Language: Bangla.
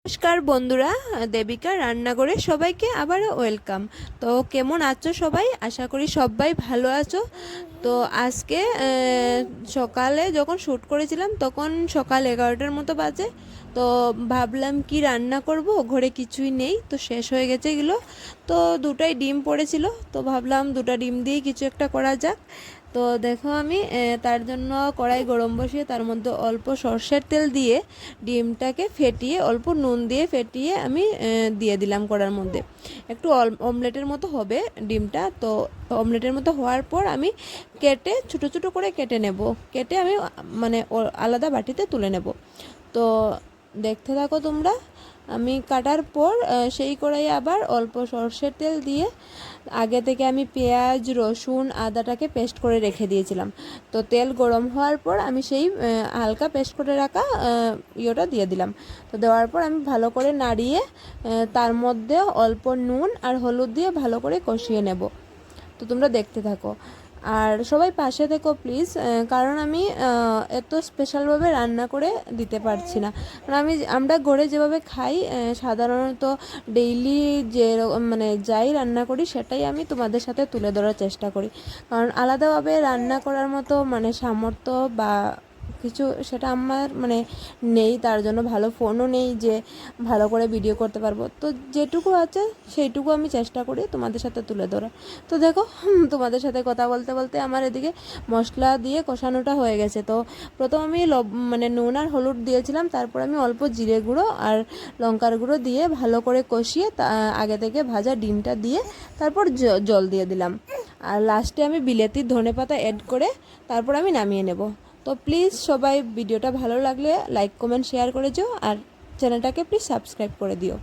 নমস্কার বন্ধুরা, দেবিকা রান্নাঘরে সবাইকে আবারও ওয়েলকাম। তো কেমন আছো সবাই? আশা করি সবাই ভালো আছো। তো আজকে সকালে যখন শ্যুট করেছিলাম তখন সকাল 11টার মতো বাজে। তো ভাবলাম কি রান্না করব, ঘরে কিছুই নেই, তো শেষ হয়ে গেছে এগুলো। তো দুটাই ডিম পড়েছিল, তো ভাবলাম দুটা ডিম দিয়েই কিছু একটা করা যাক। তো দেখো আমি তার জন্য কড়াই গরম বসিয়ে তার মধ্যে অল্প সর্ষের তেল দিয়ে ডিমটাকে ফেটিয়ে অল্প নুন দিয়ে ফেটিয়ে আমি দিয়ে দিলাম কড়ার মধ্যে। একটু অমলেটের মতো হবে ডিমটা। তো অমলেটের মতো হওয়ার পর আমি কেটে ছোটো ছোটো করে কেটে নেব। কেটে আমি মানে আলাদা বাটিতে তুলে নেব। তো দেখতে থাকো তোমরা। আমি কাটার পর সেই কড়াইয়ে আবার অল্প সর্ষের তেল দিয়ে আগে থেকে আমি পেঁয়াজ রসুন আদাটাকে পেস্ট করে রেখে দিয়েছিলাম। তো তেল গরম হওয়ার পর আমি সেই হালকা পেস্ট করে রাখা ইয়েটা দিয়ে দিলাম। তো দেওয়ার পর আমি ভালো করে নাড়িয়ে তার মধ্যে অল্প নুন আর হলুদ দিয়ে ভালো করে কষিয়ে নেব। তো তোমরা দেখতে থাকো আর সবাই পাশে থেকো প্লিজ, কারণ আমি এত স্পেশালভাবে রান্না করে দিতে পারছি না। কারণ আমরা ঘরে যেভাবে খাই সাধারণত ডেইলি যে মানে যাই রান্না করি সেটাই আমি তোমাদের সাথে তুলে ধরার চেষ্টা করি। কারণ আলাদাভাবে রান্না করার মতো মানে সামর্থ্য বা কিছু সেটা আমার মানে নেই, তার জন্য ভালো ফোনও নেই যে ভালো করে ভিডিও করতে পারবো। তো যেটুকু আছে সেইটুকু আমি চেষ্টা করি তোমাদের সাথে তুলে ধরা। তো দেখো তোমাদের সাথে কথা বলতে বলতে আমার এদিকে মশলা দিয়ে কষানোটা হয়ে গেছে। তো প্রথম আমি মানে নুন আর হলুদ দিয়েছিলাম, তারপর আমি অল্প জিরে গুঁড়ো আর লঙ্কার গুঁড়ো দিয়ে ভালো করে কষিয়ে আগে থেকে ভাজা ডিমটা দিয়ে তারপর জল দিয়ে দিলাম। আর লাস্টে আমি বিলেতির ধনেপাতা অ্যাড করে তারপর আমি নামিয়ে নেব। তো প্লিজ সবাই ভিডিওটা ভালো লাগলে লাইক কমেন্ট শেয়ার করে দিও আর চ্যানেলটাকে প্লিজ সাবস্ক্রাইব করে দিও।